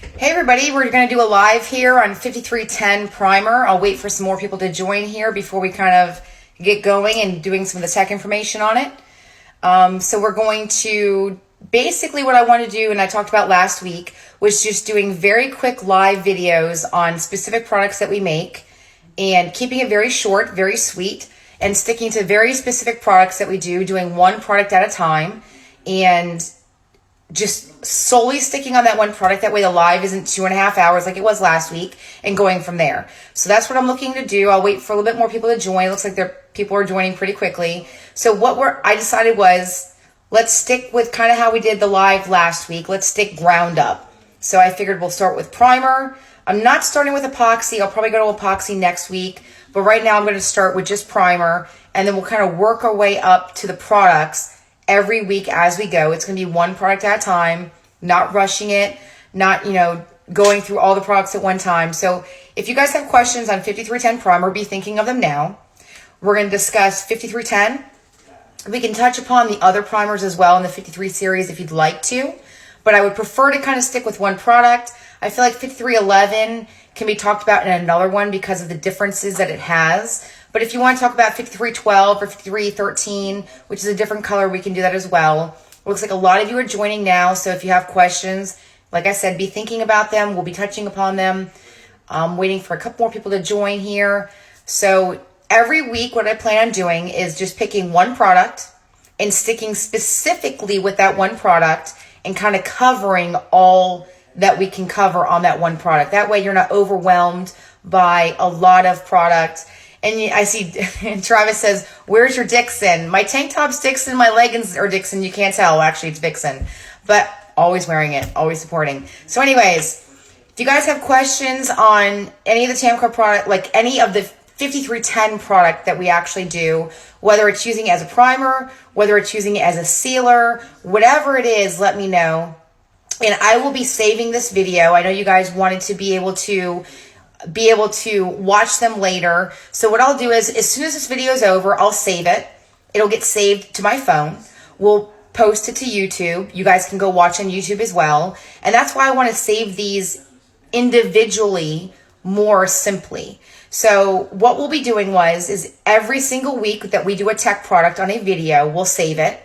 Hey everybody, we're going to do a live here on 5310 primer. I'll wait for some more people to join here before we kind of get going and doing some of the tech information on it. So we're going to, basically what I want to do, and I talked about last week, was just doing very quick live videos on specific products that we make and keeping it very short, very sweet, and sticking to very specific products that we do, doing one product at a time, and just solely sticking on that one product. That way the live isn't 2.5 hours like it was last week, and going from there. So that's what I'm looking to do. I'll wait for a little bit more people to join. It looks like people are joining pretty quickly. So what I decided was, let's stick with kind of how we did the live last week. Let's stick ground up. So I figured we'll start with primer. I'm not starting with epoxy. I'll probably go to epoxy next week. But right now I'm going to start with just primer. And then we'll kind of work our way up to the products every week as we go. It's going to be one product at a time, not rushing it, not, going through all the products at one time. So if you guys have questions on 5310 primer, be thinking of them now. We're going to discuss 5310. We can touch upon the other primers as well in the 53 series if you'd like to, but I would prefer to kind of stick with one product. I feel like 5311 can be talked about in another one because of the differences that it has. But if you want to talk about 5312 or 5313, which is a different color, we can do that as well. It looks like a lot of you are joining now, so if you have questions, like I said, be thinking about them. We'll be touching upon them. I'm waiting for a couple more people to join here. So every week, what I plan on doing is just picking one product and sticking specifically with that one product and kind of covering all that we can cover on that one product. That way you're not overwhelmed by a lot of product. And I see Travis says, where's your Dixon? My tank top's Dixon, my leggings are Dixon. You can't tell. Actually, it's Vixen. But always wearing it, always supporting. So anyways, if you guys have questions on any of the TAMCO product, like any of the 5310 product that we actually do, whether it's using it as a primer, whether it's using it as a sealer, whatever it is, let me know. And I will be saving this video. I know you guys wanted to be able to watch them later. So what I'll do is, as soon as this video is over, I'll save it. It'll get saved to my phone. We'll post it to YouTube. You guys can go watch on YouTube as well. And that's why I want to save these individually more simply. So what we'll be doing is every single week that we do a tech product on a video, we'll save it.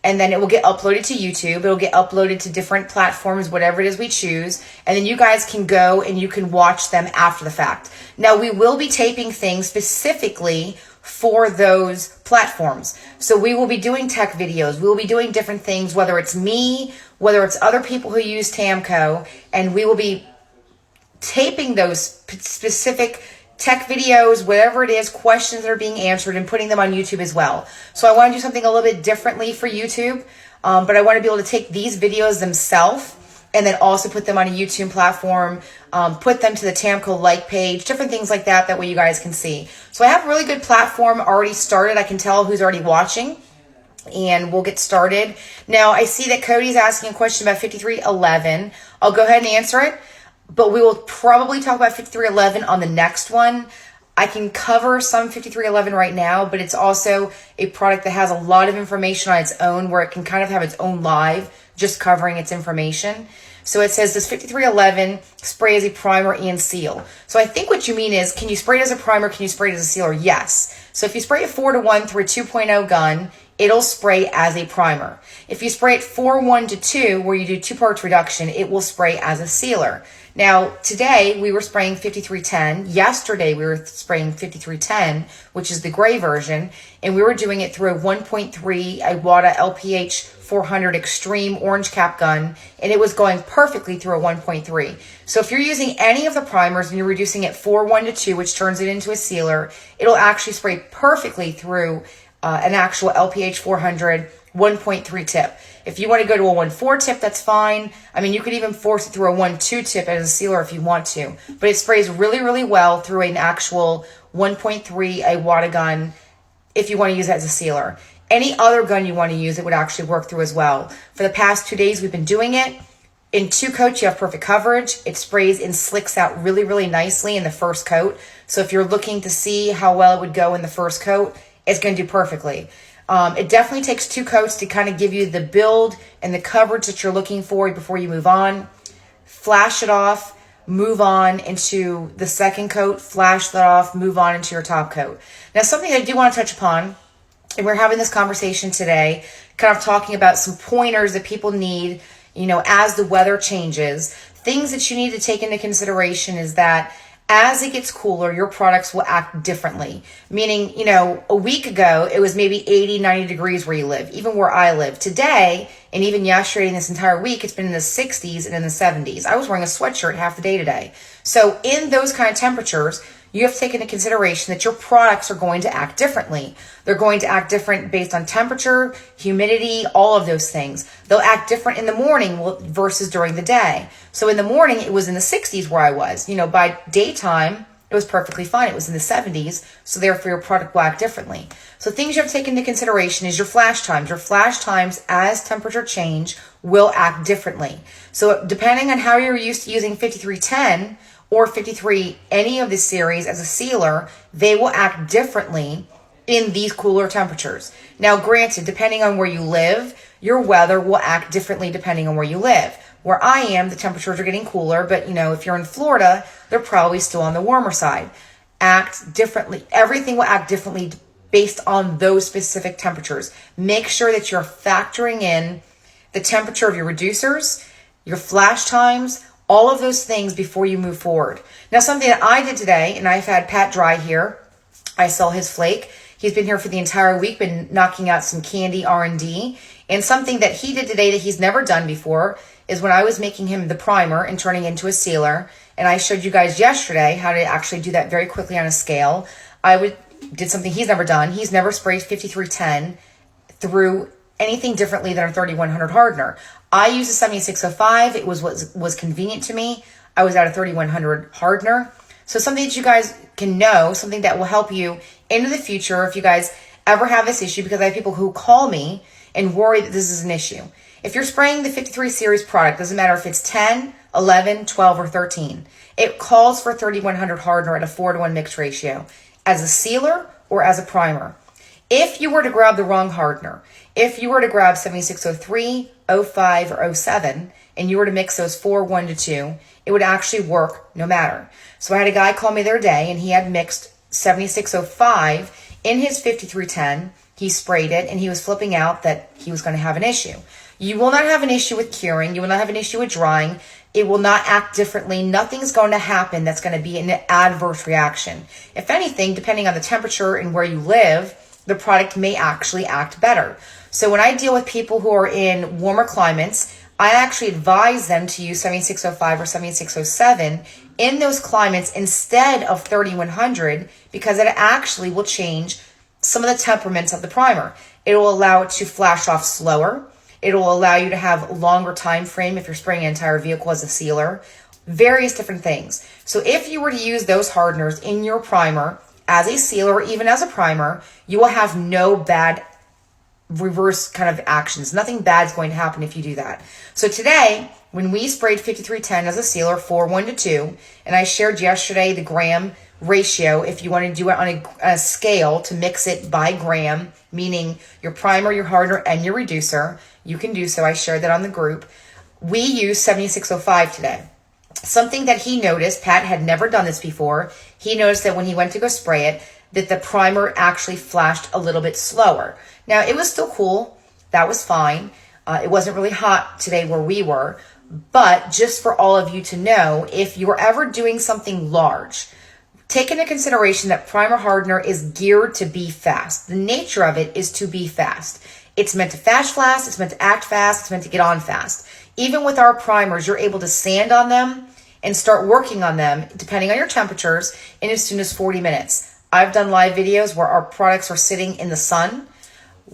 And then it will get uploaded to YouTube. It'll get uploaded to different platforms, whatever it is we choose. And then you guys can go and you can watch them after the fact. Now, we will be taping things specifically for those platforms. So we will be doing tech videos. We will be doing different things, whether it's me, whether it's other people who use TAMCO. And we will be taping those specific tech videos, whatever it is, questions that are being answered, and putting them on YouTube as well. So I want to do something a little bit differently for YouTube, but I want to be able to take these videos themselves and then also put them on a YouTube platform, put them to the TAMCO like page, different things like that, that way you guys can see. So I have a really good platform already started. I can tell who's already watching, and we'll get started. Now, I see that Cody's asking a question about 5311. I'll go ahead and answer it. But we will probably talk about 5311 on the next one. I can cover some 5311 right now, but it's also a product that has a lot of information on its own, where it can kind of have its own live, just covering its information. So it says, does 5311 spray as a primer and seal? So I think what you mean is, can you spray it as a primer? Can you spray it as a sealer? Yes. So if you spray it 4-to-1 through a 2.0 gun, it'll spray as a primer. If you spray it 4-1-to-2, where you do 2 parts reduction, it will spray as a sealer. Now, today we were spraying 5310. Yesterday we were spraying 5310, which is the gray version, and we were doing it through a 1.3 Iwata LPH 400 Extreme orange cap gun, and it was going perfectly through a 1.3. So if you're using any of the primers and you're reducing it 4-1-to-2, which turns it into a sealer, it'll actually spray perfectly through an actual LPH 400 1.3 tip. If you want to go to a 1.4 tip, that's fine. I mean, you could even force it through a 1.2 tip as a sealer if you want to. But it sprays really, really well through an actual 1.3 Iwata gun if you want to use it as a sealer. Any other gun you want to use, it would actually work through as well. For the past 2 days, we've been doing it. In 2 coats, you have perfect coverage. It sprays and slicks out really, really nicely in the first coat. So if you're looking to see how well it would go in the first coat, it's going to do perfectly. It definitely takes 2 coats to kind of give you the build and the coverage that you're looking for before you move on. flash it off, move on into the second coat, flash that off, move on into your top coat. Now, something I do want to touch upon, and we're having this conversation today, kind of talking about some pointers that people need, as the weather changes. Things that you need to take into consideration is that as it gets cooler, your products will act differently. Meaning, a week ago, it was maybe 80, 90 degrees where you live, even where I live. Today, and even yesterday and this entire week, it's been in the 60s and in the 70s. I was wearing a sweatshirt half the day today. So in those kind of temperatures, you have to take into consideration that your products are going to act differently. They're going to act different based on temperature, humidity, all of those things. They'll act different in the morning versus during the day. So in the morning, it was in the 60s where I was. By daytime, it was perfectly fine. It was in the 70s, so therefore your product will act differently. So things you have to take into consideration is your flash times. Your flash times, as temperature change, will act differently. So depending on how you're used to using 5310, or 53, any of this series as a sealer, they will act differently in these cooler temperatures. Now, granted, depending on where you live, your weather will act differently depending on where you live. Where I am, the temperatures are getting cooler, but if you're in Florida, they're probably still on the warmer side. Act differently. Everything will act differently based on those specific temperatures. Make sure that you're factoring in the temperature of your reducers, your flash times, all of those things before you move forward. Now, something that I did today, and I've had Pat Dry here. I saw his flake. He's been here for the entire week, been knocking out some candy R&D. And something that he did today that he's never done before is when I was making him the primer and turning into a sealer, and I showed you guys yesterday how to actually do that very quickly on a scale. Did something he's never done. He's never sprayed 5310 through anything differently than a 3100 hardener. I used a 7605. It was convenient to me. I was at a 3100 hardener. So something that you guys can know, something that will help you into the future if you guys ever have this issue, because I have people who call me and worry that this is an issue. If you're spraying the 53 series product, doesn't matter if it's 10, 11, 12, or 13, it calls for 3100 hardener at a 4-to-1 mix ratio as a sealer or as a primer. If you were to grab the wrong hardener, if you were to grab 7603, 05, or 07, and you were to mix those 4, 1 to 2, it would actually work no matter. So I had a guy call me the other day, and he had mixed 7605 in his 5310. He sprayed it, and he was flipping out that he was going to have an issue. You will not have an issue with curing. You will not have an issue with drying. It will not act differently. Nothing's going to happen that's going to be an adverse reaction. If anything, depending on the temperature and where you live, the product may actually act better. So when I deal with people who are in warmer climates, I actually advise them to use 7605 or 7607 in those climates instead of 3100, because it actually will change some of the temperaments of the primer. It will allow it to flash off slower. It will allow you to have longer time frame if you're spraying an entire vehicle as a sealer. Various different things. So if you were to use those hardeners in your primer as a sealer or even as a primer, you will have no bad reverse kind of actions. Nothing bad is going to happen if you do that. So today, when we sprayed 5310 as a sealer, 4, 1 to 2, and I shared yesterday the gram ratio, if you want to do it on a scale to mix it by gram, meaning your primer, your hardener, and your reducer, you can do so. I shared that on the group. We used 7605 today. Something that he noticed, Pat had never done this before, he noticed that when he went to go spray it, that the primer actually flashed a little bit slower. Now, it was still cool. That was fine. It wasn't really hot today where we were. But just for all of you to know, if you're ever doing something large, take into consideration that primer hardener is geared to be fast. The nature of it is to be fast. It's meant to fast, it's meant to act fast, it's meant to get on fast. Even with our primers, you're able to sand on them and start working on them, depending on your temperatures, in as soon as 40 minutes. I've done live videos where our products are sitting in the sun.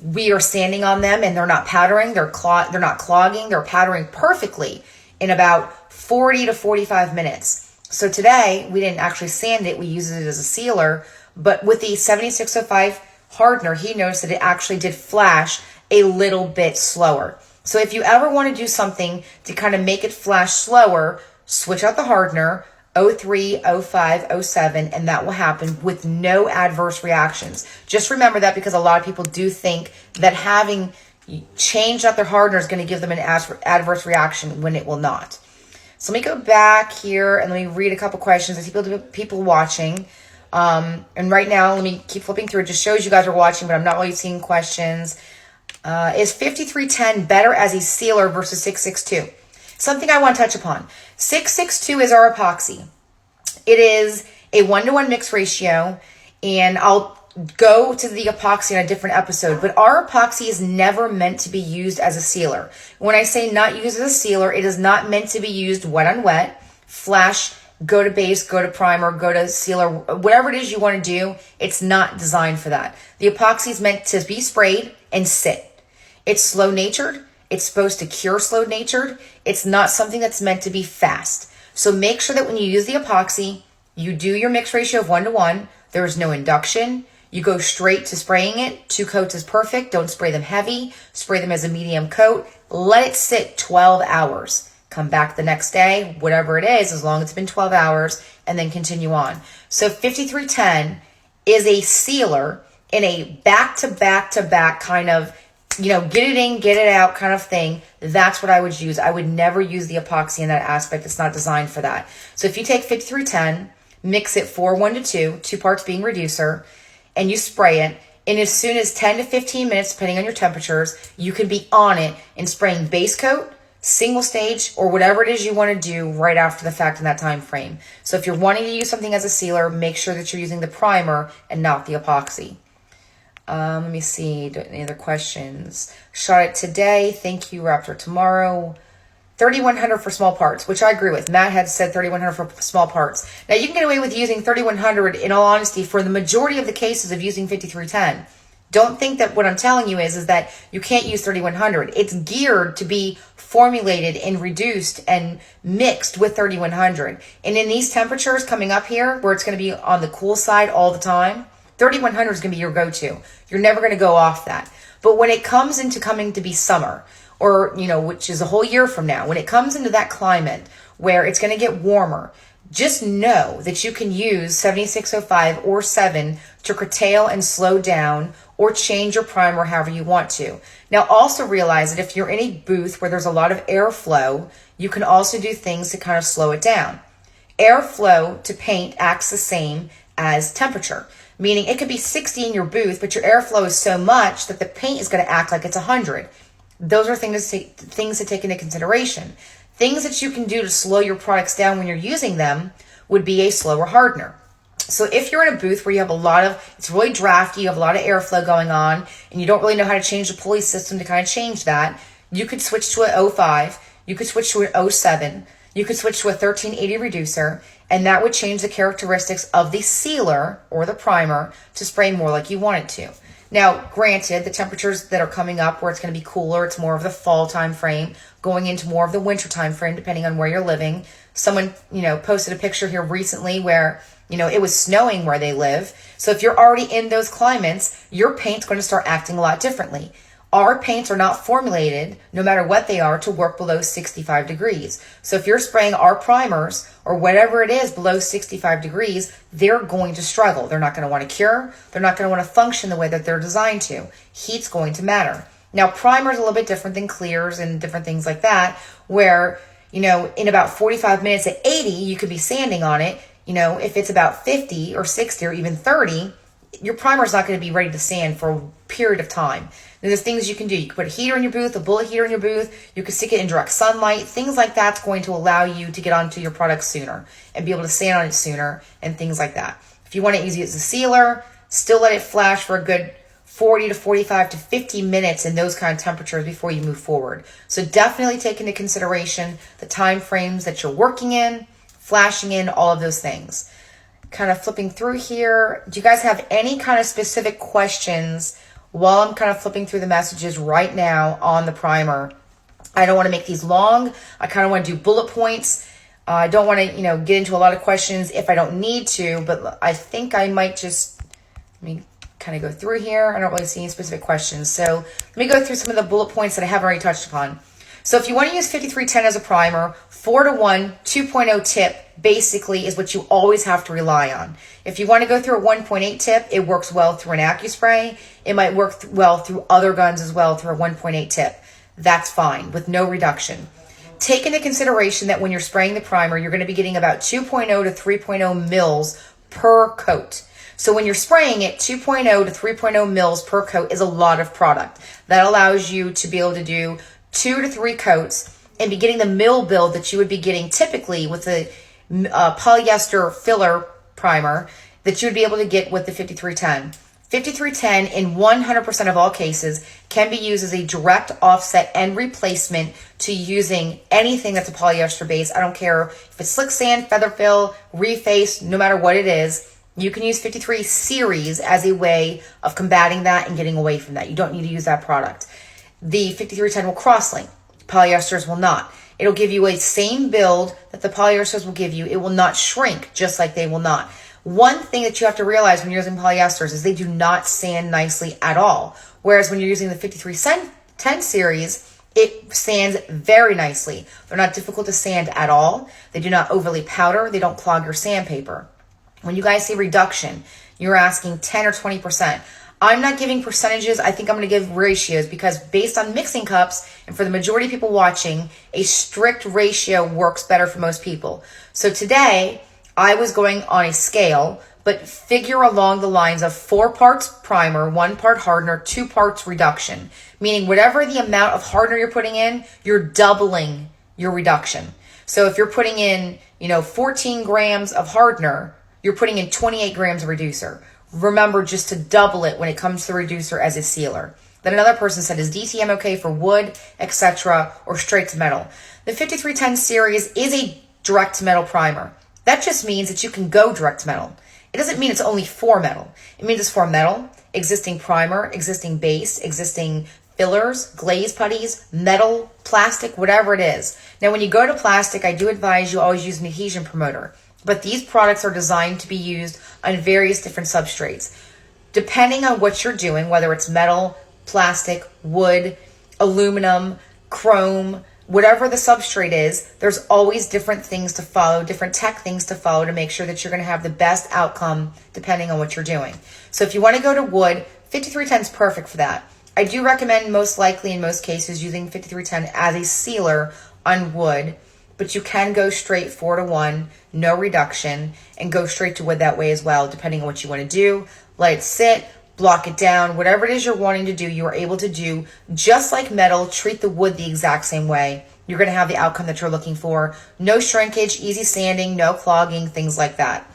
We are sanding on them and they're not powdering, they're not clogging, they're powdering perfectly in about 40 to 45 minutes. So today, we didn't actually sand it, we used it as a sealer, but with the 7605 hardener, he noticed that it actually did flash a little bit slower. So if you ever want to do something to kind of make it flash slower, switch out the hardener, 03, 05, 07, and that will happen with no adverse reactions. Just remember that, because a lot of people do think that having changed out their hardener is going to give them an adverse reaction when it will not. So let me go back here and let me read a couple questions. I see people watching. And right now, let me keep flipping through. It just shows you guys are watching, but I'm not really seeing questions. Is 5310 better as a sealer versus 662? Something I want to touch upon. 662 is our epoxy. It is a 1-to-1 mix ratio, and I'll go to the epoxy in a different episode, but our epoxy is never meant to be used as a sealer. When I say not used as a sealer, it is not meant to be used wet on wet, flash, go to base, go to primer, go to sealer, whatever it is you want to do. It's not designed for that. The epoxy is meant to be sprayed and sit. It's slow natured. It's supposed to cure slow natured. It's not something that's meant to be fast. So make sure that when you use the epoxy, you do your mix ratio of 1-to-1. There is no induction. You go straight to spraying it. 2 coats is perfect. Don't spray them heavy. Spray them as a medium coat. Let it sit 12 hours. Come back the next day, whatever it is, as long as it's been 12 hours, and then continue on. So 5310 is a sealer in a back-to-back-to-back kind of, get it in, get it out kind of thing. That's what I would use. I would never use the epoxy in that aspect. It's not designed for that. So if you take 5310, mix it 4:1:2, 2 parts being reducer, and you spray it, and as soon as 10 to 15 minutes, depending on your temperatures, you can be on it and spraying base coat, single stage, or whatever it is you want to do right after the fact in that time frame. So if you're wanting to use something as a sealer, make sure that you're using the primer and not the epoxy. Let me see. Any other questions? Shot it today. Thank you. Raptor tomorrow. 3100 for small parts, which I agree with. Matt had said 3100 for small parts. Now you can get away with using 3100 in all honesty for the majority of the cases of using 5310. Don't think that what I'm telling you is that you can't use 3100. It's geared to be formulated and reduced and mixed with 3100. And in these temperatures coming up here, where it's going to be on the cool side all the time, 3100 is going to be your go-to. You're never going to go off that. But when it comes into coming to be summer, or, which is a whole year from now, when it comes into that climate where it's going to get warmer, just know that you can use 7605 or 7 to curtail and slow down or change your primer however you want to. Now also realize that if you're in a booth where there's a lot of airflow, you can also do things to kind of slow it down. Airflow to paint acts the same as temperature, meaning it could be 60 in your booth, but your airflow is so much that the paint is going to act like it's 100. Those are things to take into consideration. Things that you can do to slow your products down when you're using them would be a slower hardener. So if you're in a booth where you have it's really drafty, you have a lot of airflow going on, and you don't really know how to change the pulley system to kind of change that, you could switch to an 05, you could switch to an 07, you could switch to a 1380 reducer, and that would change the characteristics of the sealer or the primer to spray more like you want it to. Now, granted, the temperatures that are coming up where it's going to be cooler, it's more of the fall time frame, going into more of the winter time frame, depending on where you're living. Someone, posted a picture here recently where, it was snowing where they live. So if you're already in those climates, your paint's going to start acting a lot differently. Our paints are not formulated, no matter what they are, to work below 65 degrees. So if you're spraying our primers or whatever it is below 65 degrees, they're going to struggle. They're not going to want to cure. They're not going to want to function the way that they're designed to. Heat's going to matter. Now, primer is a little bit different than clears and different things like that, where, in about 45 minutes at 80, you could be sanding on it. If it's about 50 or 60 or even 30, your primer is not going to be ready to sand for a period of time. There's things you can do. You can put a heater in your booth, a bullet heater in your booth. You can stick it in direct sunlight. Things like that's going to allow you to get onto your product sooner and be able to sand on it sooner and things like that. If you want to use it as a sealer, still let it flash for a good 40 to 45 to 50 minutes in those kind of temperatures before you move forward. So definitely take into consideration the time frames that you're working in, flashing in, all of those things. Kind of flipping through here. Do you guys have any kind of specific questions while I'm kind of flipping through the messages right now on the primer? I don't want to make these long. I kind of want to do bullet points. I don't want to, get into a lot of questions if I don't need to, but I think I might just, let me kind of go through here. I don't really see any specific questions. So let me go through some of the bullet points that I haven't already touched upon. So if you want to use 5310 as a primer, 4:1, 2.0 tip basically is what you always have to rely on. If you want to go through a 1.8 tip, it works well through an AccuSpray. It might work well through other guns as well through a 1.8 tip. That's fine with no reduction. take into consideration that when you're spraying the primer, you're going to be getting about 2.0 to 3.0 mils per coat. So when you're spraying it, 2.0 to 3.0 mils per coat is a lot of product. That allows you to be able to do 2 to 3 coats and be getting the mil build that you would be getting typically with a polyester filler primer that you would be able to get with the 5310. 5310 in 100% of all cases can be used as a direct offset and replacement to using anything that's a polyester base. I don't care if it's slick sand, feather fill, reface, no matter what it is. You can use 53 series as a way of combating that and getting away from that. You don't need to use that product. The 5310 will cross-link. Polyesters will not. It'll give you a same build that the polyesters will give you. It will not shrink just like they will not. One thing that you have to realize when you're using polyesters is they do not sand nicely at all. Whereas when you're using the 5310 series, it sands very nicely. They're not difficult to sand at all. They do not overly powder. They don't clog your sandpaper. When you guys say reduction, you're asking 10 or 20%. I'm not giving percentages. I think I'm going to give ratios because based on mixing cups, and for the majority of people watching, a strict ratio works better for most people. So today, I was going on a scale, but figure along the lines of 4 parts primer, 1 part hardener, 2 parts reduction. Meaning whatever the amount of hardener you're putting in, you're doubling your reduction. So if you're putting in, 14 grams of hardener, you're putting in 28 grams of reducer. Remember just to double it when it comes to the reducer as a sealer. Then another person said, is DTM okay for wood, etc., or straight to metal? The 5310 series is a direct to metal primer. That just means that you can go direct to metal. It doesn't mean it's only for metal. It means it's for metal, existing primer, existing base, existing fillers, glaze putties, metal, plastic, whatever it is. Now, when you go to plastic, I do advise you always use an adhesion promoter. But these products are designed to be used on various different substrates. Depending on what you're doing, whether it's metal, plastic, wood, aluminum, chrome, whatever the substrate is, there's always different things to follow, different tech things to follow to make sure that you're going to have the best outcome depending on what you're doing. So if you want to go to wood, 5310 is perfect for that. I do recommend most likely in most cases using 5310 as a sealer on wood, but you can go straight 4-to-1, no reduction, and go straight to wood that way as well, depending on what you want to do. Let it sit, block it down, whatever it is you're wanting to do, you are able to do just like metal. Treat the wood the exact same way. You're going to have the outcome that you're looking for. No shrinkage, easy sanding, no clogging, things like that.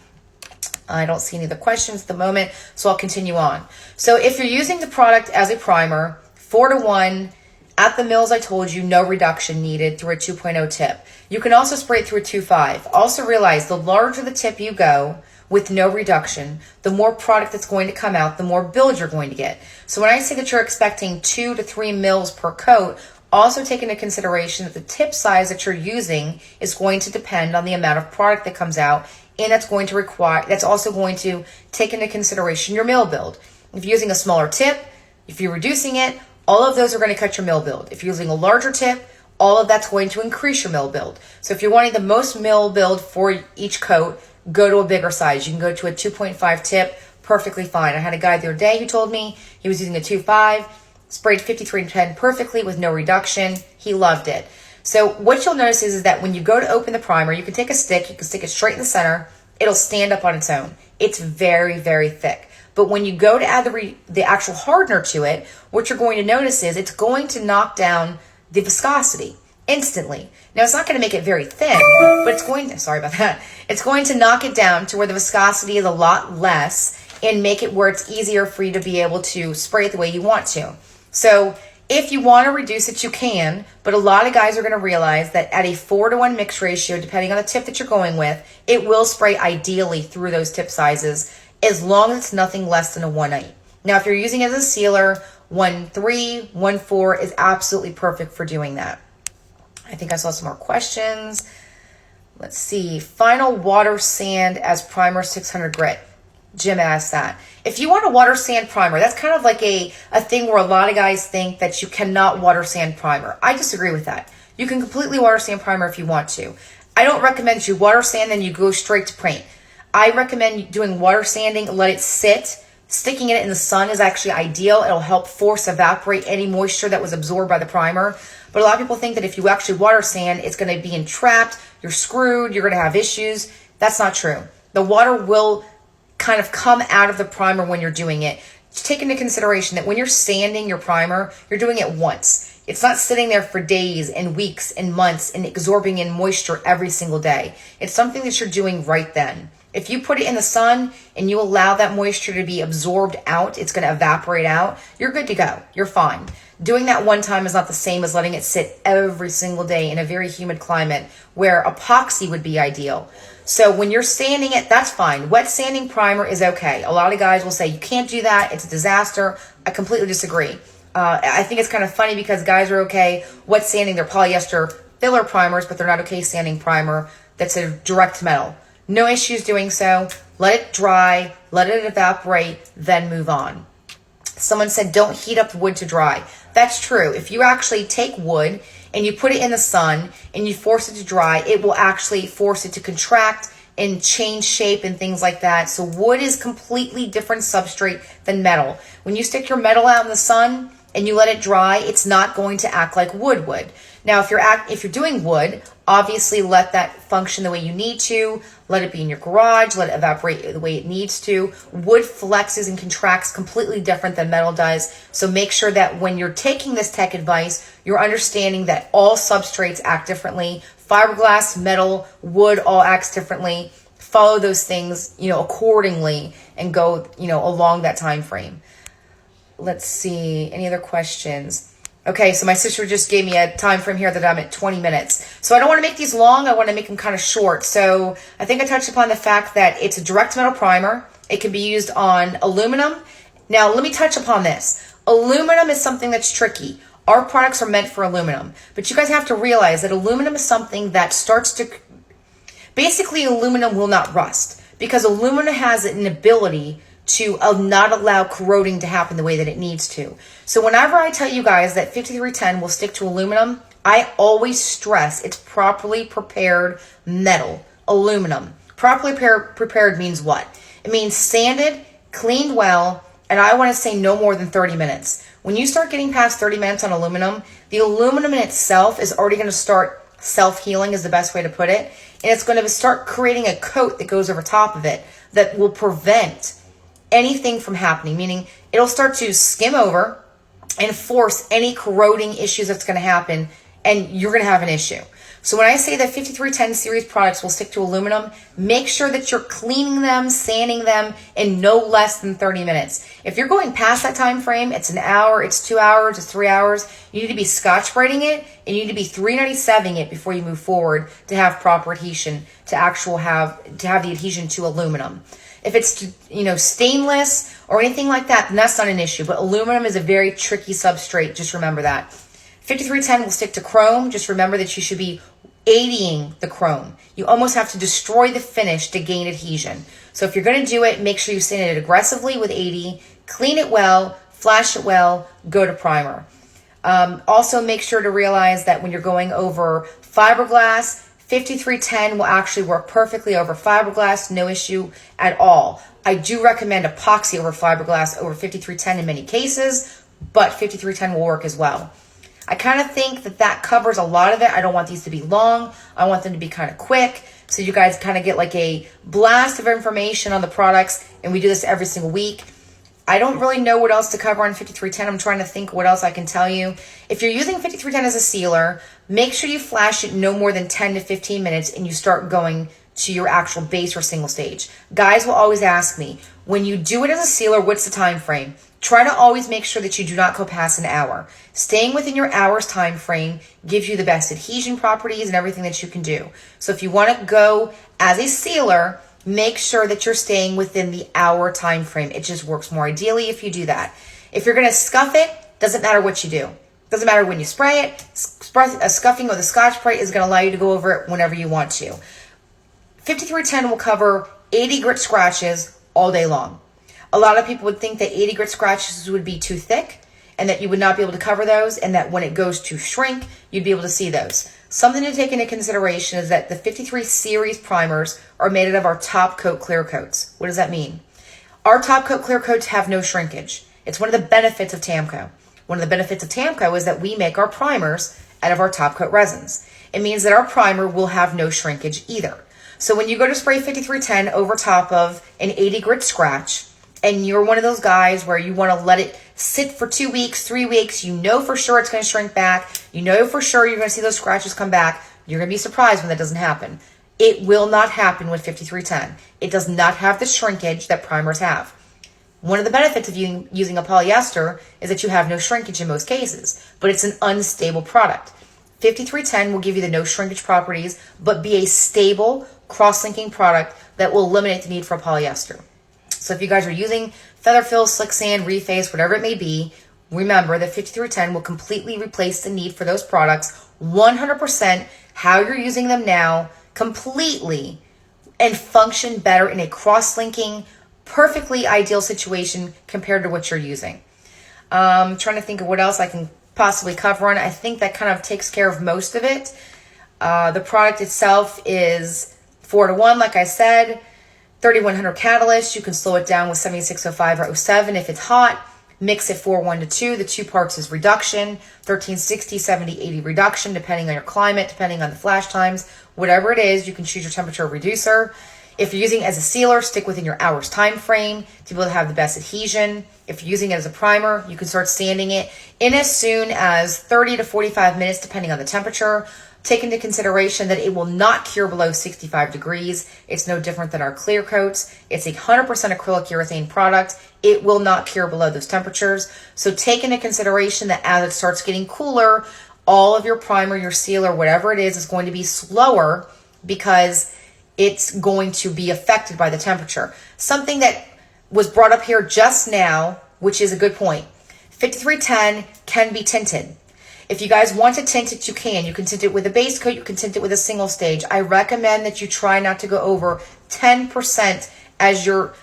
I don't see any other questions at the moment, so I'll continue on. So if you're using the product as a primer, 4-to-1, at the mills I told you, no reduction needed through a 2.0 tip. You can also spray it through a 2.5. Also realize the larger the tip you go with no reduction, the more product that's going to come out, the more build you're going to get. So when I say that you're expecting 2 to 3 mils per coat, also take into consideration that the tip size that you're using is going to depend on the amount of product that comes out, and that's also going to take into consideration your mill build. If you're using a smaller tip, if you're reducing it, all of those are going to cut your mill build. If you're using a larger tip, all of that's going to increase your mill build. So if you're wanting the most mill build for each coat, go to a bigger size. You can go to a 2.5 tip, perfectly fine. I had a guy the other day who told me he was using a 2.5, sprayed 5310 perfectly with no reduction. He loved it. So what you'll notice is that when you go to open the primer, you can take a stick, you can stick it straight in the center. It'll stand up on its own. It's very, very thick. But when you go to add the actual hardener to it, what you're going to notice is it's going to knock down the viscosity instantly. Now, it's not going to make it very thin, but it's going to, sorry about that, it's going to knock it down to where the viscosity is a lot less and make it where it's easier for you to be able to spray it the way you want to. So if you want to reduce it, you can, but a lot of guys are going to realize that at a 4-to-1 mix ratio, depending on the tip that you're going with, it will spray ideally through those tip sizes as long as it's nothing less than a 1.8. Now, if you're using it as a sealer, 1.3, 1.4 is absolutely perfect for doing that. I think I saw some more questions. Let's see. Final water sand as primer 600 grit. Jim asked that. If you want a water sand primer, that's kind of like a thing where a lot of guys think that you cannot water sand primer. I disagree with that. You can completely water sand primer if you want to. I don't recommend you water sand and you go straight to paint. I recommend doing water sanding, let it sit. Sticking it in the sun is actually ideal. It'll help force evaporate any moisture that was absorbed by the primer. But a lot of people think that if you actually water sand, it's going to be entrapped, you're screwed, you're going to have issues. That's not true. The water will kind of come out of the primer when you're doing it. Take into consideration that when you're sanding your primer, you're doing it once. It's not sitting there for days and weeks and months and absorbing in moisture every single day. It's something that you're doing right then. If you put it in the sun and you allow that moisture to be absorbed out, it's going to evaporate out, you're good to go. You're fine. Doing that one time is not the same as letting it sit every single day in a very humid climate where epoxy would be ideal. So when you're sanding it, that's fine. Wet sanding primer is okay. A lot of guys will say, you can't do that. It's a disaster. I completely disagree. I think it's kind of funny because guys are okay wet sanding their polyester filler primers, but they're not okay sanding primer that's a direct metal. No issues doing so. Let it dry, let it evaporate, then move on. Someone said don't heat up wood to dry. That's true. If you actually take wood and you put it in the sun and you force it to dry, it will actually force it to contract and change shape and things like that. So wood is completely different substrate than metal. When you stick your metal out in the sun and you let it dry, it's not going to act like wood would. Now, if you're doing wood, obviously let that function the way you need to. Let it be in your garage. Let it evaporate the way it needs to. Wood flexes and contracts completely different than metal does. So make sure that when you're taking this tech advice, you're understanding that all substrates act differently. Fiberglass, metal, wood all acts differently. Follow those things, accordingly and go, along that time frame. Let's see. Any other questions? Okay, so my sister just gave me a time frame here that I'm at 20 minutes. So I don't want to make these long. I want to make them kind of short. So I think I touched upon the fact that it's a direct metal primer. It can be used on aluminum. Now, let me touch upon this. Aluminum is something that's tricky. Our products are meant for aluminum. But you guys have to realize that aluminum is something that starts to... Basically, aluminum will not rust because aluminum has an ability to not allow corroding to happen the way that it needs to. So whenever I tell you guys that 5310 will stick to aluminum, I always stress it's properly prepared metal, aluminum. Properly prepared means what? It means sanded, cleaned well, and I want to say no more than 30 minutes. When you start getting past 30 minutes on aluminum, the aluminum in itself is already going to start self-healing is the best way to put it. And it's going to start creating a coat that goes over top of it that will prevent anything from happening, meaning it'll start to skim over and force any corroding issues that's going to happen, and you're going to have an issue. So when I say that 5310 series products will stick to aluminum, make sure that you're cleaning them, sanding them in no less than 30 minutes. If you're going past that time frame, it's an hour, it's 2 hours, it's 3 hours, you need to be Scotch-Brighting it, and you need to be 397ing it before you move forward to have proper adhesion, to have the adhesion to aluminum. If it's, stainless or anything like that, then that's not an issue. But aluminum is a very tricky substrate. Just remember that. 5310 will stick to chrome. Just remember that you should be 80ing the chrome. You almost have to destroy the finish to gain adhesion. So if you're going to do it, make sure you sand it aggressively with 80, clean it well, flash it well, go to primer. Also make sure to realize that when you're going over fiberglass, 5310 will actually work perfectly over fiberglass, no issue at all. I do recommend epoxy over fiberglass over 5310 in many cases, but 5310 will work as well. I kind of think that covers a lot of it. I don't want these to be long. I want them to be kind of quick so you guys kind of get like a blast of information on the products, and we do this every single week. I don't really know what else to cover on 5310. I'm trying to think what else I can tell you. If you're using 5310 as a sealer, make sure you flash it no more than 10 to 15 minutes and you start going to your actual base or single stage. Guys will always ask me, when you do it as a sealer, what's the time frame? Try to always make sure that you do not go past an hour. Staying within your hour's time frame gives you the best adhesion properties and everything that you can do. So if you want to go as a sealer, make sure that you're staying within the hour time frame. It just works more ideally if you do that. If you're going to scuff it, doesn't matter what you do. Doesn't matter when you spray it. Scuffing with a Scotch-Brite is going to allow you to go over it whenever you want to. 5310 will cover 80 grit scratches all day long. A lot of people would think that 80 grit scratches would be too thick and that you would not be able to cover those, and that when it goes to shrink, you'd be able to see those. Something to take into consideration is that the 53 series primers are made out of our top coat clear coats. What does that mean? Our top coat clear coats have no shrinkage. It's one of the benefits of TAMCO. One of the benefits of TAMCO is that we make our primers out of our top coat resins. It means that our primer will have no shrinkage either. So when you go to spray 5310 over top of an 80 grit scratch, and you're one of those guys where you want to let it sit for 2 weeks, 3 weeks, you know for sure it's going to shrink back, you know for sure you're going to see those scratches come back, you're going to be surprised when that doesn't happen. It will not happen with 5310. It does not have the shrinkage that primers have. One of the benefits of using a polyester is that you have no shrinkage in most cases, but it's an unstable product. 5310 will give you the no shrinkage properties, but be a stable, cross-linking product that will eliminate the need for a polyester. So if you guys are using feather fill, slick sand, reface, whatever it may be, remember that 5310 will completely replace the need for those products 100% how you're using them now, completely, and function better in a cross-linking, perfectly ideal situation compared to what you're using. Trying to think of what else I can possibly cover on it. I think that kind of takes care of most of it. The product itself is 4:1, like I said. 3100 catalyst. You can slow it down with 7605 or 07 if it's hot. Mix it 4:1:2. The 2 parts is reduction. 1360, 70, 80 reduction, depending on your climate, depending on the flash times. Whatever it is, you can choose your temperature reducer. If you're using it as a sealer, stick within your hour's time frame to be able to have the best adhesion. If you're using it as a primer, you can start sanding it in as soon as 30 to 45 minutes, depending on the temperature. Take into consideration that it will not cure below 65 degrees. It's no different than our clear coats. It's 100% acrylic urethane product. It will not cure below those temperatures. So take into consideration that as it starts getting cooler, all of your primer, your sealer, whatever it is going to be slower because it's going to be affected by the temperature. Something that was brought up here just now, which is a good point. 5310 can be tinted. If you guys want to tint it, you can. You can tint it with a base coat. You can tint it with a single stage. I recommend that you try not to go over 10% as your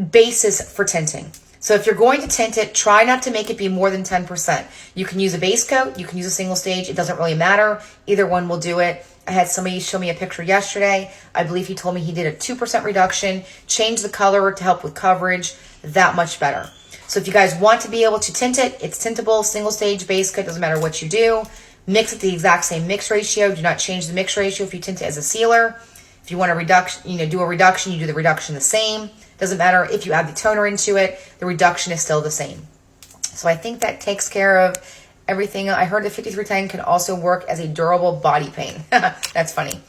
basis for tinting. So if you're going to tint it, try not to make it be more than 10%. You can use a base coat. You can use a single stage. It doesn't really matter. Either one will do it. I had somebody show me a picture yesterday. I believe he told me he did a 2% reduction, changed the color to help with coverage, that much better. So if you guys want to be able to tint it, it's tintable, single stage, base coat, doesn't matter what you do. Mix it the exact same mix ratio. Do not change the mix ratio if you tint it as a sealer. If you want to do a reduction, you do the reduction the same. Doesn't matter if you add the toner into it, the reduction is still the same. So I think that takes care of everything. I heard the 5310 can also work as a durable body paint. That's funny.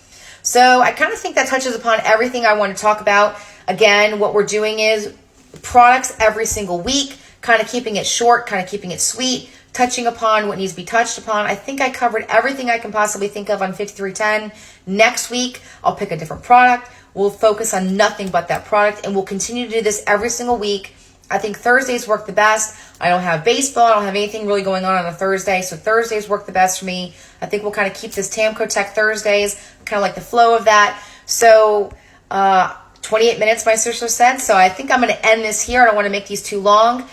So I kind of think that touches upon everything I want to talk about. Again, what we're doing is products every single week, kind of keeping it short, kind of keeping it sweet, touching upon what needs to be touched upon. I think I covered everything I can possibly think of on 5310. Next week, I'll pick a different product. We'll focus on nothing but that product, and we'll continue to do this every single week. I think Thursdays work the best. I don't have baseball. I don't have anything really going on a Thursday, so Thursdays work the best for me. I think we'll kind of keep this TAMCO Tech Thursdays, kind of like the flow of that. So 28 minutes, my sister said. So I think I'm going to end this here. I don't want to make these too long.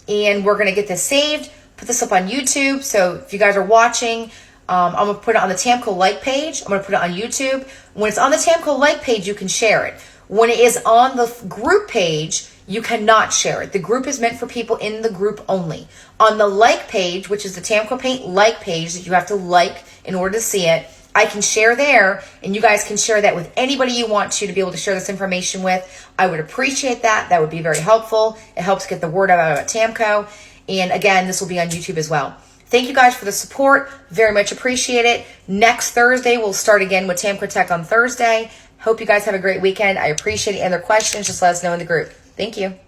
And we're going to get this saved, put this up on YouTube. So if you guys are watching, I'm going to put it on the TAMCO like page. I'm going to put it on YouTube. When it's on the TAMCO like page, you can share it. When it is on the group page, you cannot share it. The group is meant for people in the group only. On the like page, which is the TAMCO Paint like page that you have to like in order to see it, I can share there, and you guys can share that with anybody you want to be able to share this information with. I would appreciate that. That would be very helpful. It helps get the word out about TAMCO. And again, this will be on YouTube as well. Thank you guys for the support. Very much appreciate it. Next Thursday, we'll start again with TAMCO Tech on Thursday. Hope you guys have a great weekend. I appreciate it. Any other questions, just let us know in the group. Thank you.